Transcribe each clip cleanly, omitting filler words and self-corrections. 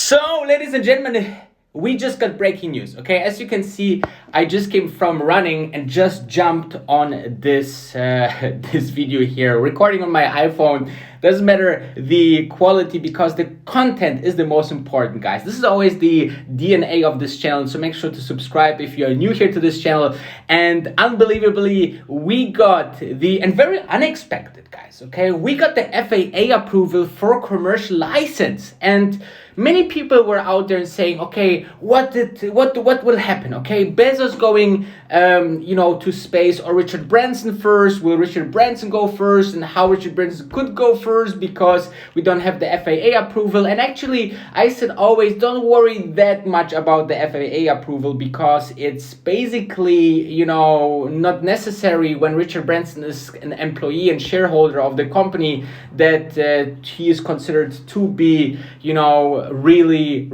So, ladies and gentlemen, we just got breaking news, okay? As you can see, I just came from running and just jumped on this this video here, recording on my iPhone. Doesn't matter the quality because the content is the most important, guys. This is always the DNA of this channel, so make sure to subscribe if you're new here to this channel. And unbelievably, we got and very unexpected, guys, okay? We got the FAA approval for commercial license, and many people were out there saying, okay, what will happen? Okay, Bezos going, to space, or Richard Branson first? Will Richard Branson go first? And how Richard Branson could go first because we don't have the FAA approval. And actually, I said always, don't worry that much about the FAA approval because it's basically, not necessary when Richard Branson is an employee and shareholder of the company that he is considered to be, really,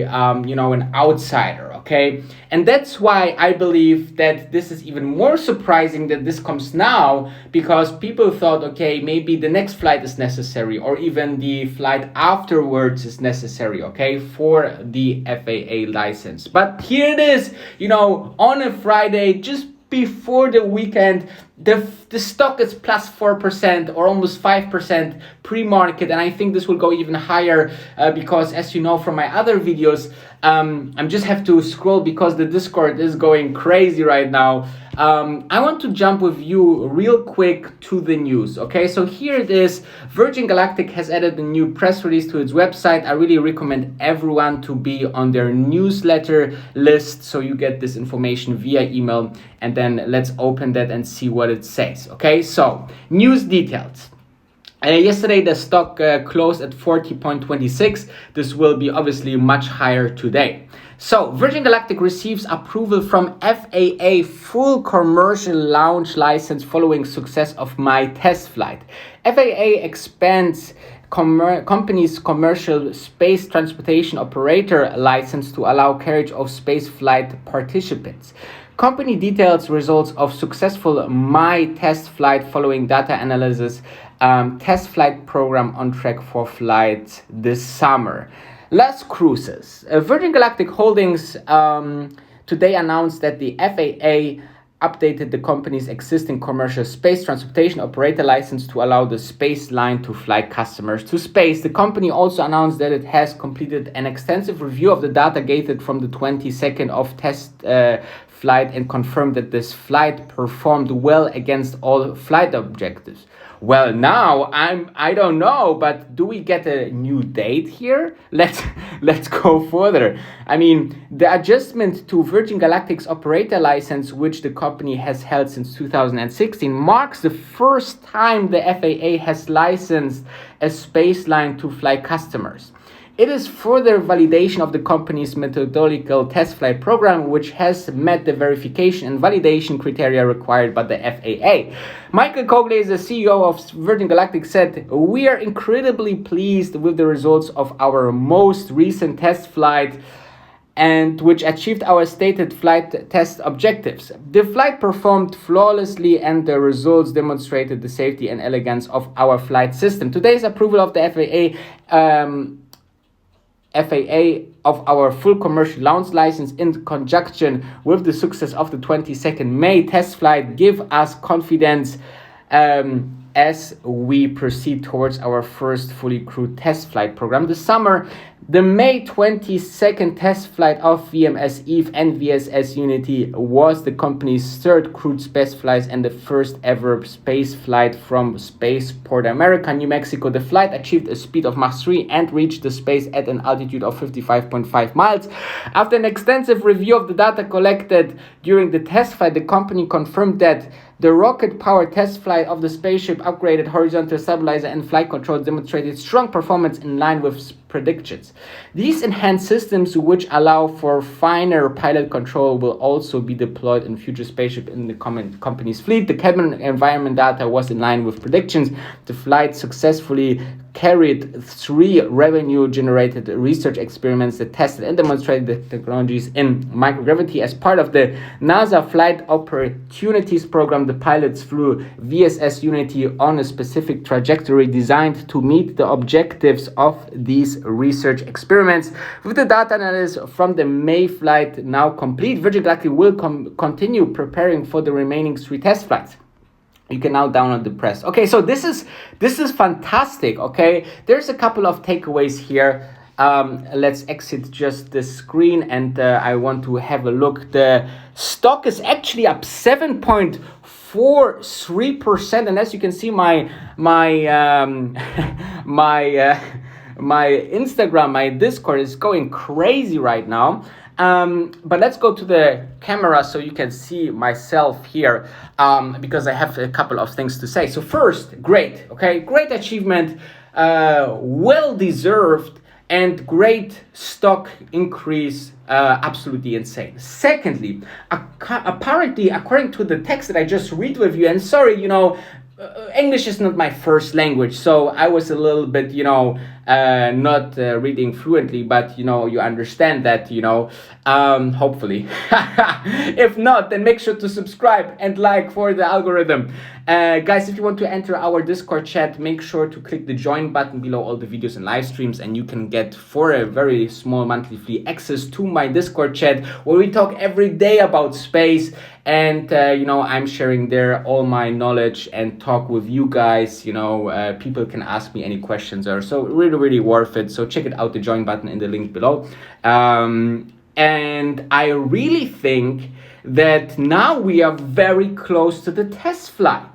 an outsider, okay? And that's why I believe that this is even more surprising that this comes now, because people thought, okay, maybe the next flight is necessary, or even the flight afterwards is necessary, okay, for the FAA license. But here it is, on a Friday, just before the weekend, the stock is plus 4% or almost 5% pre-market, and I think this will go even higher because, as you know from my other videos, I just have to scroll because the Discord is going crazy right now. I want to jump with you real quick to the news, okay? So here it is. Virgin Galactic has added a new press release to its website. I really recommend everyone to be on their newsletter list so you get this information via email, and then let's open that and see what it says, okay? So, news details. Yesterday, the stock closed at 40.26. This will be obviously much higher today. So, Virgin Galactic receives approval from FAA full commercial launch license following success of my test flight. FAA expands company's commercial space transportation operator license to allow carriage of space flight participants. Company details results of successful my test flight following data analysis. Test flight program on track for flight this summer. Las Cruces. Virgin Galactic Holdings today announced that the FAA updated the company's existing commercial space transportation operator license to allow the space line to fly customers to space. The company also announced that it has completed an extensive review of the data gathered from the 22nd of test flight and confirmed that this flight performed well against all flight objectives. Well, now I don't know, but do we get a new date here? Let's go further. I mean, the adjustment to Virgin Galactic's operator license, which the company has held since 2016, marks the first time the FAA has licensed a space line to fly customers. It is further validation of the company's methodological test flight program, which has met the verification and validation criteria required by the FAA. Michael Cogley, the CEO of Virgin Galactic, said, "We are incredibly pleased with the results of our most recent test flight, and which achieved our stated flight test objectives. The flight performed flawlessly and the results demonstrated the safety and elegance of our flight system. Today's approval of the FAA of our full commercial launch license in conjunction with the success of the 22nd May test flight give us confidence as we proceed towards our first fully crewed test flight program this summer. The May 22nd test flight of VMS Eve and VSS Unity was the company's third crewed space flight and the first ever space flight from Spaceport America, New Mexico. The flight achieved a speed of Mach 3 and reached the space at an altitude of 55.5 miles. After an extensive review of the data collected during the test flight, the company confirmed that the rocket-powered test flight of the spaceship upgraded horizontal stabilizer and flight controls demonstrated strong performance in line with predictions. These enhanced systems, which allow for finer pilot control, will also be deployed in future spaceship in the company's fleet. The cabin environment data was in line with predictions. The flight successfully carried 3 revenue-generated research experiments that tested and demonstrated the technologies in microgravity. As part of the NASA Flight Opportunities Program, the pilots flew VSS Unity on a specific trajectory designed to meet the objectives of these research experiments. With the data analysis from the May flight now complete, Virgin Galactic will continue preparing for the remaining 3 test flights. You can now download the press. Okay, so this is fantastic. Okay, there's a couple of takeaways here. Let's exit just the screen, and I want to have a look. The stock is actually up 7.43%, and as you can see, my Instagram, my Discord is going crazy right now. But let's go to the camera so you can see myself here, because I have a couple of things to say. So first, great achievement, well deserved, and great stock increase, absolutely insane. Secondly, apparently, according to the text that I just read with you, and sorry, English is not my first language, so I was a little bit, not reading fluently, but you understand that, hopefully. If not, then make sure to subscribe and like for the algorithm. Guys, if you want to enter our Discord chat, make sure to click the join button below all the videos and live streams, and you can get, for a very small monthly fee, access to my Discord chat where we talk every day about space. And I'm sharing there all my knowledge and talk with you guys. People can ask me any questions there, so really worth it. So check it out, the join button in the link below. And I really think that now we are very close to the test flight,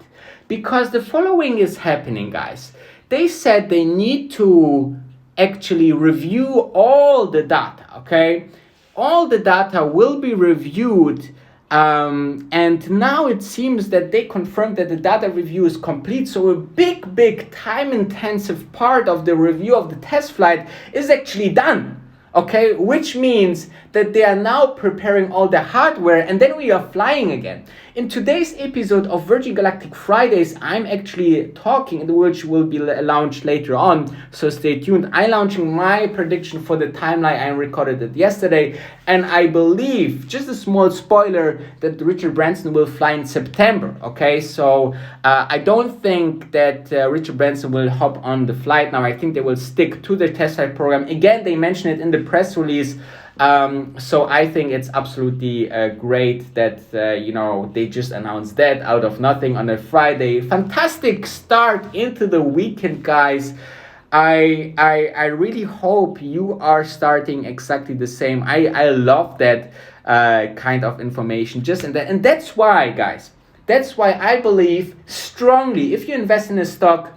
because the following is happening, guys. They said they need to actually review all the data. Okay, all the data will be reviewed. And now it seems that they confirmed that the data review is complete. So a big time-intensive part of the review of the test flight is actually done. Okay, which means that they are now preparing all the hardware, and then we are flying again. In today's episode of Virgin Galactic Fridays, I'm actually talking, which will be launched later on, so stay tuned. I'm launching my prediction for the timeline. I recorded it yesterday, and I believe, just a small spoiler, that Richard Branson will fly in September. Okay, so I don't think that Richard Branson will hop on the flight now. I think they will stick to the test flight program. Again, they mentioned it in the press release. So I think it's absolutely great that they just announced that out of nothing on a Friday. Fantastic start into the weekend, guys. I really hope you are starting exactly the same. I love that kind of information. And that's why, guys. That's why I believe strongly, if you invest in a stock,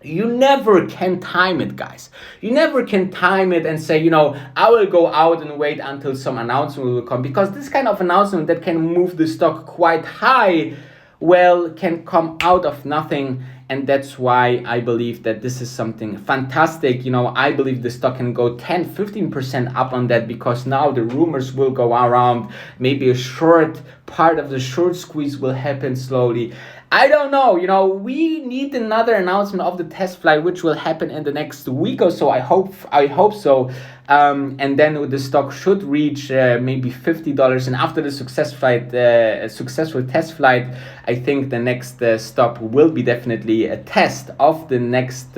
you never can time it, guys. You never can time it and say, I will go out and wait until some announcement will come, because this kind of announcement that can move the stock quite high, well, can come out of nothing. And that's why I believe that this is something fantastic. I believe the stock can go 10-15% up on that, because now the rumors will go around. Maybe a short part of the short squeeze will happen slowly. I don't know, we need another announcement of the test flight, which will happen in the next week or so. I hope so. And then the stock should reach maybe $50. And after the successful test flight, I think the next stop will be definitely a test of the next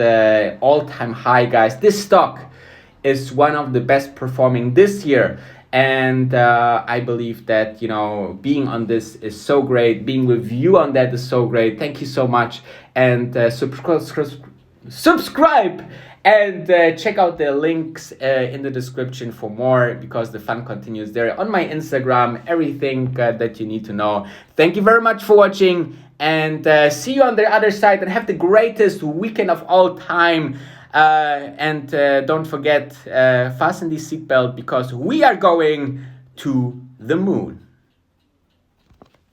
all-time high, guys. This stock is one of the best performing this year. And I believe that, being on this is so great. Being with you on that is so great. Thank you so much. And subscribe and check out the links in the description for more, because the fun continues there. On my Instagram, everything that you need to know. Thank you very much for watching, and see you on the other side, and have the greatest weekend of all time. And don't forget, fasten the seatbelt, because we are going to the moon.